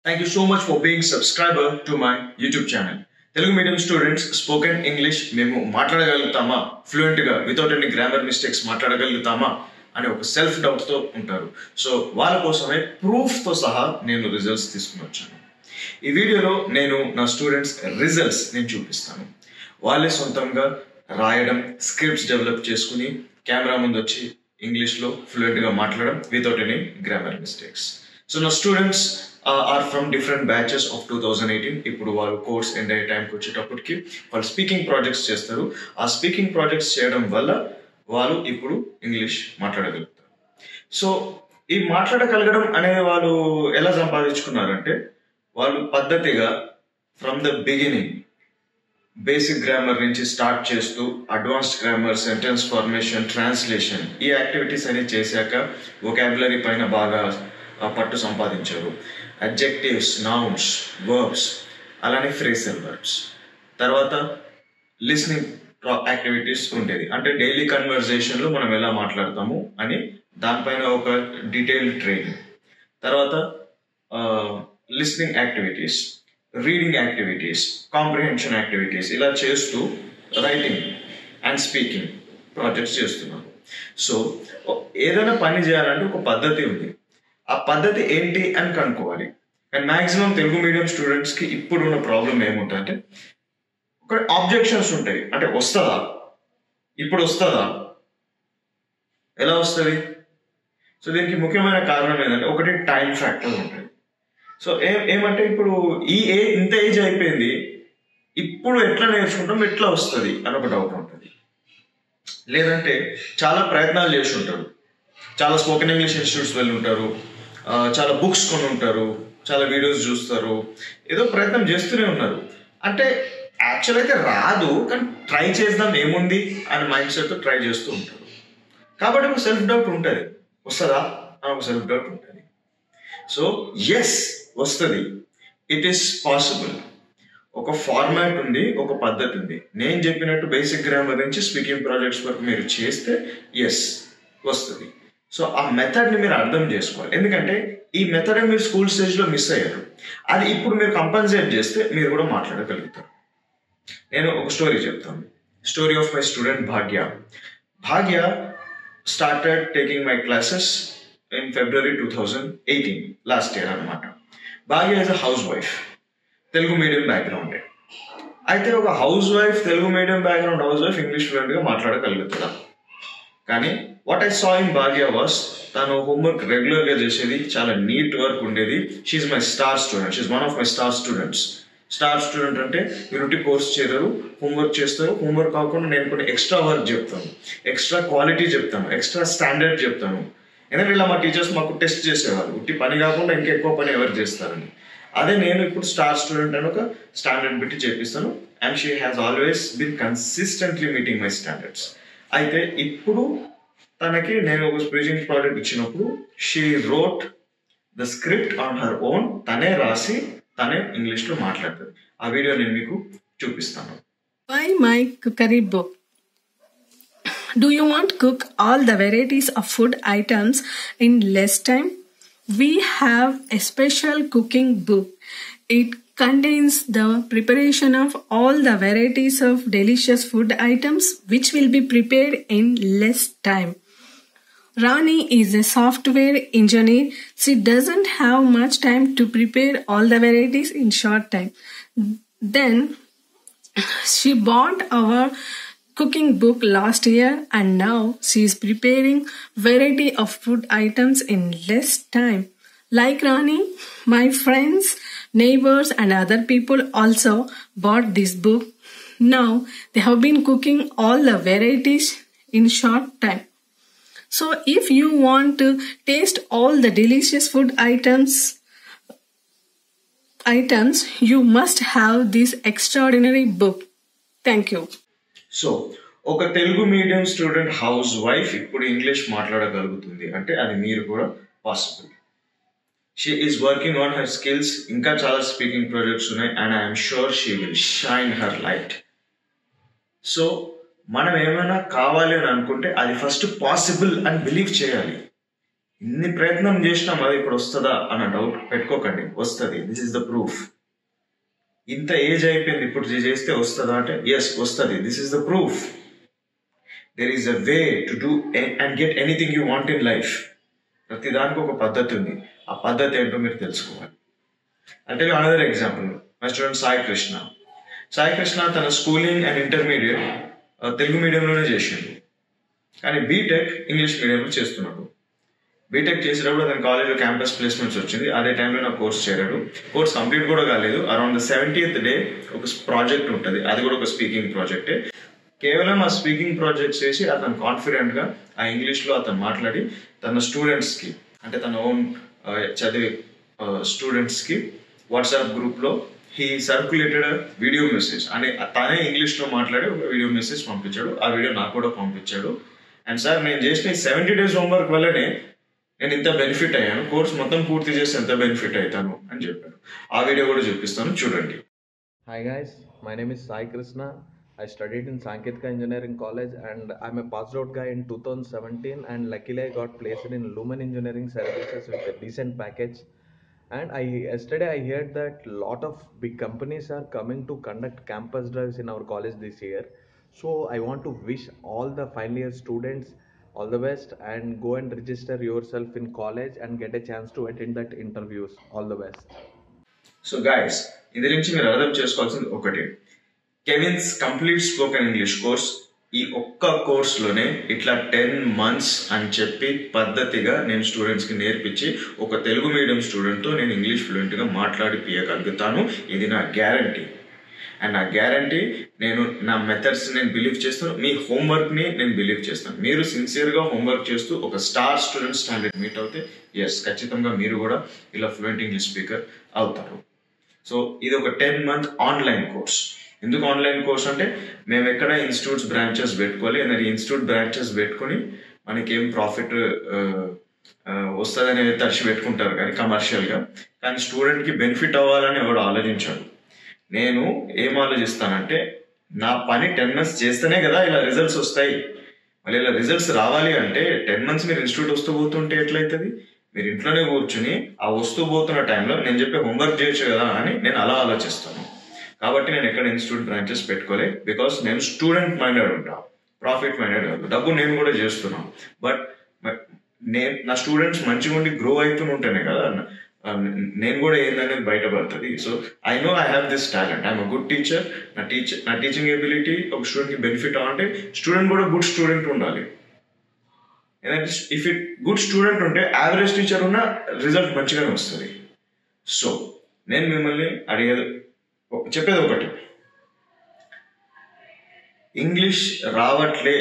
Thank you so much for being subscriber to my YouTube channel. Telugu medium students spoken English మేము మాట్లాడగలుగుతామా fluent గా without any grammar mistakes మాట్లాడగలుగుతామా అనే ఒక self doubt తో ఉంటారు. So వాళ్ళ కోసమే ప్రూఫ్ తో సహా నేను రిజల్ట్స్ తీసుకుని వచ్చాను. ఈ వీడియోలో నేను నా స్టూడెంట్స్ రిజల్ట్స్ నేను చూపిస్తాను. వాళ్ళే సొంతంగా రాయడం, స్క్రిప్ట్స్ డెవలప్ చేసుకుని కెమెరా ముందు వచ్చి ఇంగ్లీష్లో ఫ్లూయెంట్గా మాట్లాడడం without any grammar mistakes. So నా students are from different batches of 2018. ఇప్పుడు వాళ్ళు కోర్స్ ఎండ్ అయ్యే టైంకి వచ్చేటప్పటికి వాళ్ళు స్పీకింగ్ ప్రాజెక్ట్స్ చేస్తారు. ఆ స్పీకింగ్ ప్రాజెక్ట్స్ చేయడం వల్ల వాళ్ళు ఇప్పుడు ఇంగ్లీష్ మాట్లాడగలుగుతారు. సో ఈ మాట్లాడగలగడం అనేది వాళ్ళు ఎలా సంపాదించుకున్నారంటే, వాళ్ళు పద్ధతిగా from the beginning basic grammar నుంచి స్టార్ట్ చేస్తూ advanced grammar, sentence formation, translation ఈ యాక్టివిటీస్ అనేవి చేశాక వొకాబులరీ పైన బాగా పట్టు సంపాదించారు. అడ్జెక్టివ్స్, నౌన్స్, వర్బ్స్, అలానే ఫ్రేజల్ వర్బ్స్. తర్వాత లిస్నింగ్ యాక్టివిటీస్ ఉండేది, అంటే డైలీ కన్వర్జేషన్లో మనం ఎలా మాట్లాడతాము అని దానిపైన ఒక డీటెయిల్డ్ ట్రైనింగ్. తర్వాత listening activities, reading activities, comprehension activities ఇలా చేస్తూ రైటింగ్ అండ్ స్పీకింగ్ ప్రాజెక్ట్స్ చేస్తున్నారు. సో ఏదైనా పని చేయాలంటే ఒక పద్ధతి ఉంది. ఆ పద్ధతి ఏంటి అని కనుక్కోవాలి. అండ్ మ్యాక్సిమం తెలుగు మీడియం స్టూడెంట్స్కి ఇప్పుడున్న ప్రాబ్లం ఏముంటుందంటే, ఒక ఆబ్జెక్షన్స్ ఉంటాయి. అంటే వస్తుందా, ఇప్పుడు వస్తుందా, ఎలా వస్తుంది? సో దీనికి ముఖ్యమైన కారణం ఏంటంటే, ఒకటి టైం ఫ్యాక్టర్ ఉంటుంది. సో ఏమంటే ఇప్పుడు ఇంత ఏజ్ అయిపోయింది, ఇప్పుడు ఎట్లా నేర్చుకుంటాం, ఎట్లా వస్తుంది అని ఒక డౌట్ ఉంటుంది. లేదంటే చాలా ప్రయత్నాలు చేసి ఉంటారు, చాలా స్పోకెన్ ఇంగ్లీష్ ఇన్స్టిట్యూట్స్ వెళ్ళి ఉంటారు, చాలా బుక్స్ కొని ఉంటారు, చాలా వీడియోస్ చూస్తారు, ఏదో ప్రయత్నం చేస్తూనే ఉన్నారు. అంటే యాక్చువల్ అయితే రాదు, కానీ ట్రై చేద్దాం ఏముంది అని మైండ్ సెట్తో ట్రై చేస్తూ ఉంటారు. కాబట్టి ఒక సెల్ఫ్ డౌట్ ఉంటుంది, వస్తుందా అని ఒక సెల్ఫ్ డౌట్ ఉంటుంది. సో ఎస్, వస్తుంది, ఇట్ ఈస్ పాసిబుల్. ఒక ఫార్మాట్ ఉంది, ఒక పద్ధతి ఉంది. నేను చెప్పినట్టు బేసిక్ గ్రామర్ నుంచి స్పీకింగ్ ప్రాజెక్ట్స్ వరకు మీరు చేస్తే ఎస్ వస్తుంది. సో ఆ మెథడ్ని మీరు అర్థం చేసుకోవాలి. ఎందుకంటే ఈ మెథడ్ మీరు స్కూల్ స్టేజ్లో మిస్ అయ్యారు. అది ఇప్పుడు మీరు కంపన్సేట్ చేస్తే మీరు కూడా మాట్లాడగలుగుతారు. నేను ఒక స్టోరీ చెప్తాను. Story of my student Bhagya. Bhagya started taking my classes in February 2018, last year అనమాట. Bhagya is a housewife, Telugu medium బ్యాక్గ్రౌండే. అయితే ఒక housewife, Telugu medium background housewife English ఫ్లూయెంట్గా మాట్లాడగలుగుతుందా? కానీ what I saw in Bhagya was, తను హోంవర్క్ రెగ్యులర్గా చేసేది, చాలా నీట్ వర్క్ ఉండేది. She's my star student, she's one of my star students. Star student అంటే మీరు కోర్స్ చేయరు, హోంవర్క్ చేస్తారు. హోంవర్క్ కాకుండా నేను కొన్ని ఎక్స్ట్రా వర్క్ చెప్తాను, ఎక్స్ట్రా క్వాలిటీ చెప్తాను, ఎక్స్ట్రా స్టాండర్డ్ చెప్తాను. ఎందుకంటే ఇలా మా టీచర్స్ మాకు టెస్ట్ చేసేవాళ్ళు, ఉట్టి పని కాకుండా ఇంకా ఎక్కువ పని ఎవరు చేస్తారని. అదే నేను ఇప్పుడు స్టార్ స్టూడెంట్ అని ఒక స్టాండర్డ్ పెట్టి చేపిస్తాను. And she has always been consistently meeting my standards. అయితే ఇప్పుడు తనకి నేను ఒక స్పీకింగ్ ప్రాజెక్ట్ ఇచ్చినప్పుడు she wrote the script on her own. తనే రాసి తనే ఇంగ్లీష్లో మాట్లాడుతుంది. ఆ వీడియో నేను మీకు చూపిస్తాను. Buy my cookery book. Do you want to cook all the varieties of food items in less time? We have a special cooking book. It contains the preparation of all the varieties of delicious food items which will be prepared in less time. Rani is a software engineer. She doesn't have much time to prepare all the varieties in short time. Then she bought our cooking book last year and now she is preparing variety of food items in less time. Like Rani, my friends, neighbors and other people also bought this book. Now they have been cooking all the varieties in short time. So if you want to taste all the delicious food items, you must have this extraordinary book. Thank you. So ఒక Telugu medium student housewife ఇప్పుడు English మాట్లాడగలుగుతుంది అంటే అది మీరు కూడా possible. She is working on her skills. ఇంకా చాలా speaking projects ఉన్నాయి and I'm sure she will shine her light. So మనం ఏమైనా కావాలి అని అనుకుంటే అది ఫస్ట్ పాసిబుల్ అని బిలీవ్ చేయాలి. ఇన్ని ప్రయత్నం చేసినాం అది ఇప్పుడు వస్తుందా అన్న డౌట్ పెట్టుకోకండి, వస్తుంది. This is the proof. ఇంత ఏజ్ అయిపోయింది ఇప్పుడు చేస్తే వస్తుందా అంటే ఎస్ వస్తుంది. This is the proof. There is a way to do and get anything you want in life. ప్రతిదానికి ఒక పద్ధతి ఉంది. ఆ పద్ధతి ఏంటో మీరు తెలుసుకోవాలి. అంటే another example, my student Sai Krishna. Sai Krishna తన స్కూలింగ్ అండ్ ఇంటర్మీడియట్ తెలుగు మీడియంలోనే చేసిండు, కానీ బీటెక్ ఇంగ్లీష్ మీడియంలో చేస్తున్నాడు. బీటెక్ చేసేటప్పుడు అతని కాలేజ్లో క్యాంపస్ ప్లేస్మెంట్స్ వచ్చింది. అదే టైంలో నా కోర్స్ చేరాడు. కోర్స్ కంప్లీట్ కూడా కాలేదు. అరౌండ్ 70th డే ఒక ప్రాజెక్ట్ ఉంటుంది, అది కూడా ఒక స్పీకింగ్ ప్రాజెక్టే. కేవలం ఆ స్పీకింగ్ ప్రాజెక్ట్ చేసి అతను కాన్ఫిడెంట్గా ఆ ఇంగ్లీష్లో అతను మాట్లాడి తన స్టూడెంట్స్కి, అంటే తన ఓన్ చదివే స్టూడెంట్స్కి వాట్సాప్ గ్రూప్లో హీ సర్క్యులేటెడ్ వీడియో మెసేజ్, అంటే తనే ఇంగ్లీష్లో మాట్లాడి ఒక వీడియో మెసేజ్ పంపించాడు. ఆ వీడియో నాకు కూడా పంపించాడు. అండ్ సార్, నేను చేసిన 70 days హోంవర్క్ వల్లనే నేను ఇంత బెనిఫిట్ అయ్యాను, కోర్స్ మొత్తం పూర్తి చేసి ఎంత బెనిఫిట్ అవుతాను అని చెప్పాడు. ఆ వీడియో కూడా చూపిస్తాను, చూడండి. Hi guys, my name is Sai Krishna. I studied in Sankeetika Engineering College and I'm a passed out guy in 2017, and luckily I got placed in Lumen Engineering Services with a decent package. And yesterday I heard that lot of big companies are coming to conduct campus drives in our college this year. So I want to wish all the final year students all the best, and go and register yourself in college and get a chance to attend that interviews. All the best. So guys, ఇది నుంచి మీరు అర్థం చేసుకోవాల్సింది ఒకటి, Kevin's complete spoken English course ఈ ఒక్క కోర్స్లోనే ఇట్లా 10 months అని చెప్పి పద్ధతిగా నేను స్టూడెంట్స్కి నేర్పించి ఒక తెలుగు మీడియం స్టూడెంట్తో నేను ఇంగ్లీష్ ఫ్లూయెంట్గా మాట్లాడిపియగలుగుతాను. ఇది నా గ్యారంటీ. అండ్ నా గ్యారంటీ, నేను నా మెథడ్స్ నేను బిలీవ్ చేస్తాను, మీ హోంవర్క్ని నేను బిలీవ్ చేస్తాను. మీరు సిన్సియర్గా హోంవర్క్ చేస్తూ ఒక స్టార్ స్టూడెంట్ స్టాండర్డ్ మీట్ అవుతే ఎస్ ఖచ్చితంగా మీరు కూడా ఇలా ఫ్లూయెంట్ ఇంగ్లీష్ స్పీకర్ అవుతారు. సో ఇది ఒక 10 month ఆన్లైన్ కోర్స్. ఎందుకు ఆన్లైన్ కోర్స్ అంటే, మేము ఎక్కడ ఇన్స్టిట్యూట్స్ బ్రాంచెస్ పెట్టుకోవాలి, అనేది ఇన్స్టిట్యూట్ బ్రాంచెస్ పెట్టుకొని మనకేం ప్రాఫిట్ వస్తుందని తరిచి పెట్టుకుంటారు కానీ కమర్షియల్గా, కానీ స్టూడెంట్కి బెనిఫిట్ అవ్వాలని ఎవడు ఆలోచించాడు. నేను ఏం ఆలోచిస్తానంటే, నా పని 10 months చేస్తేనే కదా ఇలా రిజల్ట్స్ వస్తాయి. మళ్ళీ ఇలా రిజల్ట్స్ రావాలి అంటే 10 months మీరు ఇన్స్టిట్యూట్ వస్తూ పోతుంటే ఎట్లయితుంది? మీరు ఇంట్లోనే కూర్చుని ఆ వస్తూ పోతున్న టైంలో నేను చెప్పే హోంవర్క్ చేయొచ్చు కదా అని నేను అలా ఆలోచిస్తాను. కాబట్టి నేను ఎక్కడ ఇన్స్టిట్యూట్ బ్రాంచెస్ పెట్టుకోలే, బికాస్ నేను స్టూడెంట్ మైండెడ్ ఉంటా, ప్రాఫిట్ మైండెడ్ కాదు. డబ్బు నేను కూడా చేస్తున్నాను, బట్ నా స్టూడెంట్స్ మంచిగా ఉండి గ్రో అవుతూ ఉంటేనే కదా నేను కూడా ఏందనేది బయటపడుతుంది. So I know I have this talent, I'm a good teacher. నా టీచింగ్ ఎబిలిటీ ఒక స్టూడెంట్కి బెనిఫిట్ అవ్వాలంటే స్టూడెంట్ కూడా గుడ్ స్టూడెంట్ ఉండాలి. ఎందుకంటే ఇఫ్ ఇట్ గుడ్ స్టూడెంట్ ఉంటే యావరేజ్ టీచర్ ఉన్న రిజల్ట్ మంచిగానే వస్తుంది. సో నేను మిమ్మల్ని చెప్పేది ఒకటి, ఇంగ్లీష్ రావట్లే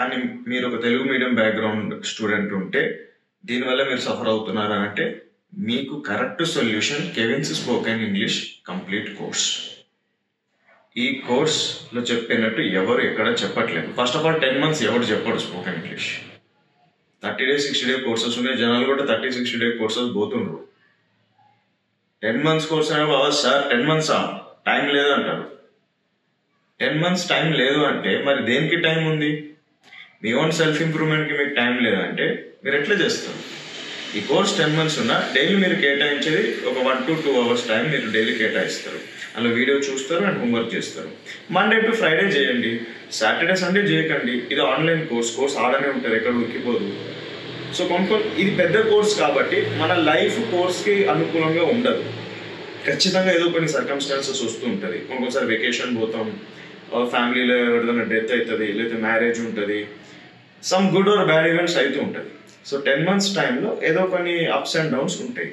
అని మీరు ఒక తెలుగు మీడియం బ్యాక్గ్రౌండ్ స్టూడెంట్ ఉంటే దీనివల్ల మీరు సఫర్ అవుతున్నారు అని అంటే, మీకు correct solution Kevin's spoken English complete course. ఈ కోర్స్లో చెప్పినట్టు ఎవరు ఎక్కడ చెప్పట్లేదు. ఫస్ట్ ఆఫ్ ఆల్ 10 months ఎవరు చెప్పాడు spoken English. 30 days 60 day courses ఉన్నాయి. జనాలు కూడా 30-60 day కోర్సెస్ పోతుండ్రు. 10 months కోర్స్ అనే బాబా సార్ 10 months టైం లేదు అంటారు. 10 months టైం లేదు అంటే మరి దేనికి టైం ఉంది? మీ ఓన్ సెల్ఫ్ ఇంప్రూవ్మెంట్కి మీకు టైం లేదంటే మీరు ఎట్లా చేస్తారు? ఈ కోర్స్ 10 months ఉన్నా డైలీ మీరు కేటాయించేది ఒక 1 to 2 hours టైం మీరు డైలీ కేటాయిస్తారు. అలా వీడియో చూస్తారు అండ్ హోంవర్క్ చేస్తారు. మండే టు ఫ్రైడే చేయండి, సాటర్డే సండే చేయకండి. ఇది ఆన్లైన్ కోర్స్ ఆడనే ఉంటుంది, ఎక్కడ ఉరికిపోదు. సో ఇది పెద్ద కోర్స్ కాబట్టి మన లైఫ్ కోర్స్కి అనుకూలంగా ఉండదు. ఖచ్చితంగా ఏదో కొన్ని సర్కమ్స్టాన్సెస్ వస్తూ ఉంటుంది. కొన్నిసారి వెకేషన్ పోతాం, ఫ్యామిలీలో ఎవరిదైనా డెత్ అవుతుంది, లేదా మ్యారేజ్ ఉంటుంది, some good or bad events అవుతూ ఉంటుంది. సో 10 months టైంలో ఏదో కొన్ని అప్స్ అండ్ డౌన్స్ ఉంటాయి.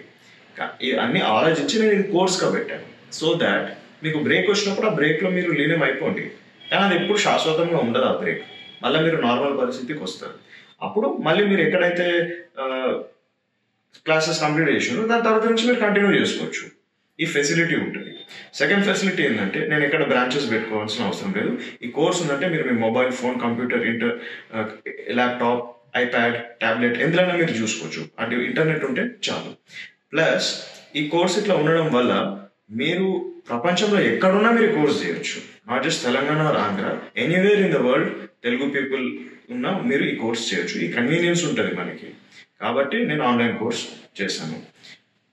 అన్నీ ఆలోచించి నేను ఇది కోర్స్గా పెట్టాను. సో దాట్ మీకు బ్రేక్ వచ్చినప్పుడు ఆ బ్రేక్లో మీరు లీనం అయిపోండి. కానీ అది ఎప్పుడు శాశ్వతంగా ఉండదు ఆ బ్రేక్. మళ్ళీ మీరు నార్మల్ పరిస్థితికి వస్తారు. అప్పుడు మళ్ళీ మీరు ఎక్కడైతే క్లాసెస్ కంప్లీట్ చేసినారో దాని తర్వాత నుంచి మీరు కంటిన్యూ చేసుకోవచ్చు. ఈ ఫెసిలిటీ ఉంటుంది. సెకండ్ ఫెసిలిటీ ఏంటంటే, నేను ఎక్కడ బ్రాంచెస్ పెట్టుకోవాల్సిన అవసరం లేదు. ఈ కోర్స్ ఉందంటే మీరు మీ mobile phone, computer, laptop, iPad, tablet ఎందులోనే మీరు చూసుకోవచ్చు. అంటే ఇంటర్నెట్ ఉంటే చాలు. ప్లస్ ఈ కోర్స్ ఇట్లా ఉండడం వల్ల మీరు ప్రపంచంలో ఎక్కడున్నా మీరు కోర్స్ చేయొచ్చు. Not just Telangana or Andhra, anywhere in the world Telugu people ఉన్నా మీరు ఈ కోర్స్ చేయొచ్చు. ఈ కన్వీనియన్స్ ఉంటుంది మనకి, కాబట్టి నేను ఆన్లైన్ కోర్స్ చేశాను.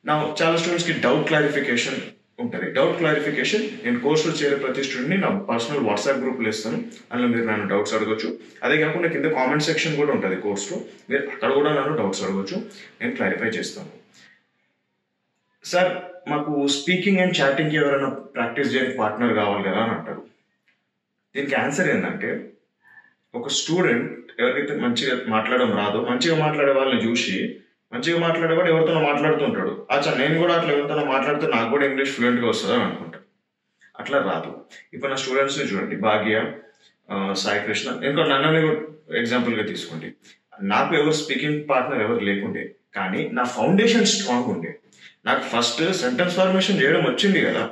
నా చాలా స్టూడెంట్స్కి డౌట్ క్లారిఫికేషన్ ఉంటుంది. డౌట్ క్లారిఫికేషన్ నేను కోర్సులో చేరే ప్రతి స్టూడెంట్ని నా పర్సనల్ వాట్సాప్ గ్రూప్లో ఇస్తాను. అందులో మీరు నన్ను డౌట్స్ అడగచ్చు. అదే కాకుండా కింద కామెంట్ సెక్షన్ కూడా ఉంటుంది కోర్సులో, మీరు అక్కడ కూడా నన్ను డౌట్స్ అడగచ్చు, నేను క్లారిఫై చేస్తాను. సార్ మాకు స్పీకింగ్ అండ్ చాటింగ్కి ఎవరైనా ప్రాక్టీస్ చేయడానికి పార్ట్నర్ కావాలి కదా అని అంటారు. దీనికి ఆన్సర్ ఏంటంటే, ఒక స్టూడెంట్ ఎవరికైతే మంచిగా మాట్లాడడం రాదో, మంచిగా మాట్లాడే వాళ్ళని చూసి మంచిగా మాట్లాడేవాడు ఎవరితోనో మాట్లాడుతుంటాడు, అచ్చా నేను కూడా అట్లా ఎవరితోనో మాట్లాడితే నాకు కూడా ఇంగ్లీష్ ఫ్లూయెంట్గా వస్తుంది అని అనుకుంటాడు. అట్లా రాదు. ఇప్పుడు నా స్టూడెంట్స్ని చూడండి, భాగ్య, సాయి కృష్ణ, ఇంకో నన్నని ఎగ్జాంపుల్గా తీసుకోండి. నాకు ఎవరు స్పీకింగ్ పార్ట్నర్ ఎవరు లేకుండే, కానీ నా ఫౌండేషన్ స్ట్రాంగ్ ఉండే. నాకు ఫస్ట్ సెంటెన్స్ ఫార్మేషన్ చేయడం వచ్చింది కదా,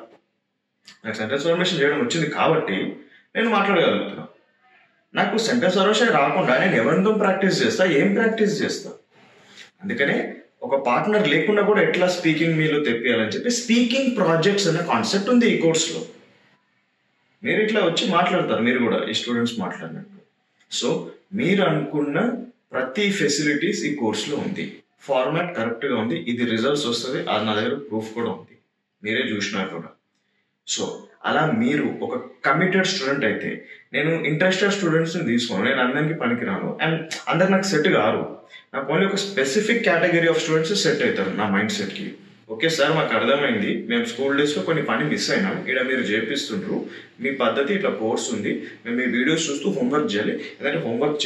నాకు సెంటెన్స్ ఫార్మేషన్ చేయడం వచ్చింది కాబట్టి నేను మాట్లాడగలుగుతున్నా. నాకు సెంటెన్స్ ఫార్మేషన్ రాకుండా నేను ఎవరితో ప్రాక్టీస్ చేస్తా, ఏం ప్రాక్టీస్ చేస్తా? అందుకనే ఒక పార్ట్నర్ లేకుండా కూడా ఎట్లా స్పీకింగ్ మీలో తెప్పియాలని చెప్పి స్పీకింగ్ ప్రాజెక్ట్స్ అనే కాన్సెప్ట్ ఉంది ఈ కోర్సులో. మీరు ఇట్లా వచ్చి మాట్లాడతారు, మీరు కూడా ఈ స్టూడెంట్స్ మాట్లాడినట్టు. సో మీరు అనుకున్న ప్రతి ఫెసిలిటీస్ ఈ కోర్సులో ఉంది. ఫార్మాట్ కరెక్ట్గా ఉంది, ఇది రిజల్ట్స్ వస్తుంది, అది నా దగ్గర ప్రూఫ్ కూడా ఉంది, మీరే చూసినారు కూడా. సో అలా మీరు ఒక కమిటెడ్ స్టూడెంట్ అయితే, నేను ఇంట్రెస్టెడ్ స్టూడెంట్స్ని తీసుకోను, నేను అందరికీ పనికిరాను అండ్ అందరు నాకు సెట్ కారు. నాకు ఓన్లీ ఒక specific category of students set అవుతారు నా మైండ్ సెట్కి. ఓకే సార్, మాకు అర్థమైంది, మేము స్కూల్ డేస్లో కొన్ని పని మిస్ అయినాం, ఇక్కడ మీరు చేపిస్తుండ్రు, మీ పద్ధతి ఇట్లా కోర్స్ ఉంది, మేము మీ వీడియోస్ చూస్తూ హోంవర్క్ చేయాలి, ఎందుకంటే హోంవర్క్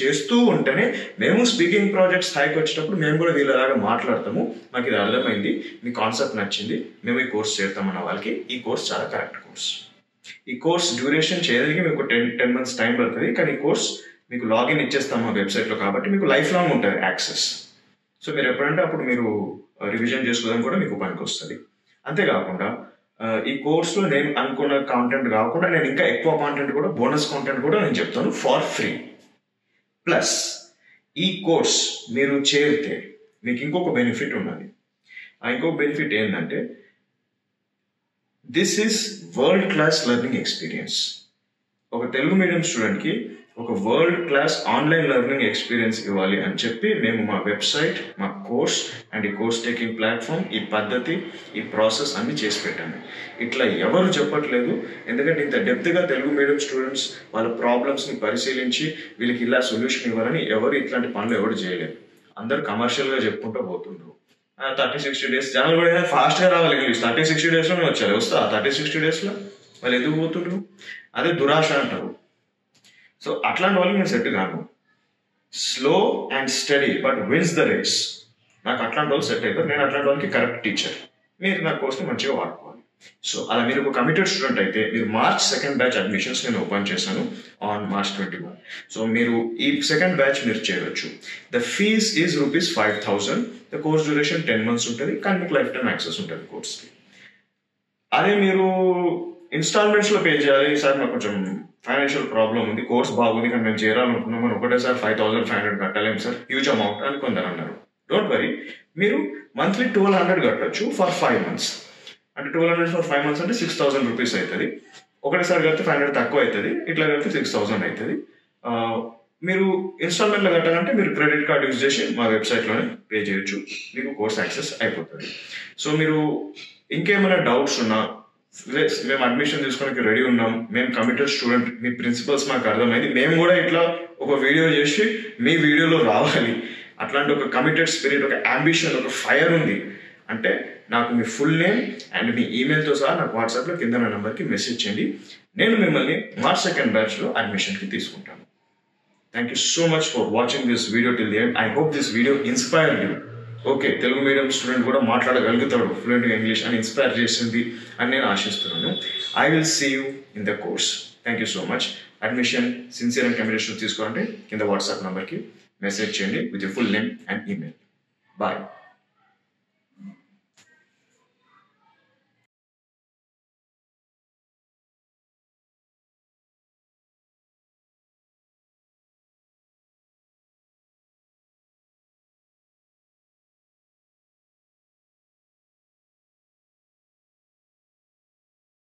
చేస్తూ ఉంటేనే మేము స్పీకింగ్ ప్రాజెక్ట్ స్థాయికి వచ్చేటప్పుడు మేము కూడా వీళ్ళలాగా మాట్లాడతాము, మాకు ఇది అర్థమైంది, మీ కాన్సెప్ట్ నచ్చింది, మేము ఈ కోర్స్ చేస్తామన్న వాళ్ళకి ఈ కోర్స్ చాలా కరెక్ట్ కోర్స్. ఈ కోర్స్ డ్యూరేషన్ చేయడానికి మీకు 10 months టైం పడుతుంది, కానీ ఈ కోర్స్ మీకు లాగిన్ ఇచ్చేస్తాం మా వెబ్సైట్లో, కాబట్టి మీకు లైఫ్ లాంగ్ ఉంటుంది యాక్సెస్. సో మీరు ఎప్పుడంటే అప్పుడు మీరు రివిజన్ చేసుకోవడానికి కూడా మీకు పనికి వస్తుంది. అంతేకాకుండా ఈ కోర్సులో నేను అనుకున్న కాంటెంట్ కాకుండా నేను ఇంకా ఎక్కువ కాంటెంట్ కూడా, బోనస్ కాంటెంట్ కూడా నేను చెప్తాను ఫర్ ఫ్రీ. ప్లస్ ఈ కోర్స్ మీరు చేరితే మీకు ఇంకొక బెనిఫిట్ ఉన్నది. ఆ ఇంకొక బెనిఫిట్ ఏంటంటే, this is world class learning experience. ఒక తెలుగు మీడియం స్టూడెంట్కి ఒక world class online learning experience ఇవ్వాలి అని చెప్పి మేము మా వెబ్సైట్, మా కోర్స్ అండ్ ఈ కోర్స్ టేకింగ్ ప్లాట్ఫామ్, ఈ పద్ధతి, ఈ ప్రాసెస్ అన్ని చేసి పెట్టాము. ఇట్లా ఎవరు చెప్పట్లేదు, ఎందుకంటే ఇంత డెప్త్గా తెలుగు మీడియం స్టూడెంట్స్ వాళ్ళ ప్రాబ్లమ్స్ని పరిశీలించి వీళ్ళకి ఇలా సొల్యూషన్ ఇవ్వాలని ఎవరు ఇట్లాంటి పనులు ఎవరు చేయలేదు. అందరు కమర్షియల్గా చెప్పుకుంటూ పోతుండ్రు. 30-60 days జనాలు కూడా ఫాస్ట్గా రావాలి ఇంగ్లీష్, 30-60 daysలోనే వచ్చారు. వస్తా 30-60 daysలో వాళ్ళు ఎందుకు పోతుండ్రు? అదే దురాశ అంటారు. సో అట్లాంటి వాళ్ళకి నేను సెట్ కాను. Slow and steady but wins the race. నాకు అట్లాంటి వాళ్ళు సెట్ అవుతారు, నేను అట్లాంటి వాళ్ళకి కరెక్ట్ టీచర్. మీరు నా కోర్స్ని మంచిగా వాడుకోవాలి. సో అలా మీరు ఒక కమిటెడ్ స్టూడెంట్ అయితే, మీరు March 2nd బ్యాచ్ అడ్మిషన్స్ నేను ఓపెన్ చేశాను ఆన్ March 21. సో మీరు ఈ 2nd బ్యాచ్ మీరు చేయవచ్చు. The fees is ₹5,000. The course duration 10 months ఉంటుంది, కానీ మీకు లైఫ్ టైం యాక్సెస్ ఉంటుంది కోర్స్కి. అదే మీరు ఇన్స్టాల్మెంట్స్లో పే చేయాలి, సార్ నాకు కొంచెం ఫైనాన్షియల్ ప్రాబ్లం ఉంది, కోర్స్ బాగుంది కానీ మేము చేరాలనుకున్నాం, మనం ఒకటేసారి 5,500 కట్టలేము సార్, హ్యూజ్ అమౌంట్ అని కొందరు అన్నారు. డోంట్ వరీ, మీరు మంత్లీ 1,200 కట్టచ్చు ఫర్ 5 months. అంటే 1,200 ఫర్ 5 months అంటే 6,000 రూపీస్ అవుతుంది. ఒకటేసారి కడితే 500 తక్కువ అవుతుంది, ఇట్లా కడితే 6,000 అవుతుంది. మీరు ఇన్స్టాల్మెంట్లో కట్టాలంటే మీరు క్రెడిట్ కార్డ్ యూజ్ చేసి మా వెబ్సైట్లోనే పే చేయొచ్చు, మీకు కోర్స్ యాక్సెస్ అయిపోతుంది. సో మీరు ఇంకేమైనా డౌట్స్ ఉన్నా, మేము అడ్మిషన్ తీసుకోవడానికి రెడీ ఉన్నాం, మేము కమిటెడ్ స్టూడెంట్, మీ ప్రిన్సిపల్స్ మాకు అర్థమైంది, మేము కూడా ఇట్లా ఒక వీడియో చేసి మీ వీడియోలో రావాలి, అట్లాంటి ఒక కమిటెడ్ స్పిరిట్, ఒక అంబిషన్, ఒక ఫైర్ ఉంది అంటే నాకు మీ ఫుల్ నేమ్ అండ్ మీ ఈమెయిల్తో సహా నాకు వాట్సాప్లో కింద నా నెంబర్కి మెసేజ్ చేయండి. నేను మిమ్మల్ని March 2nd బ్యాచ్లో అడ్మిషన్కి తీసుకుంటాను. Thank you so much for watching this video till the end. I hope this video inspired you. Okay, Telugu medium student కూడా మాట్లాడగలుగుతాడు ఫ్లూయెంట్గా ఇంగ్లీష్ అని ఇన్స్పైర్ చేసింది అని నేను ఆశిస్తున్నాను. I will see you in the course. Thank you so much. Admission sincere and committed తీసుకోవాలంటే కింద WhatsApp నెంబర్కి message చేయండి with you full name and email. Bye.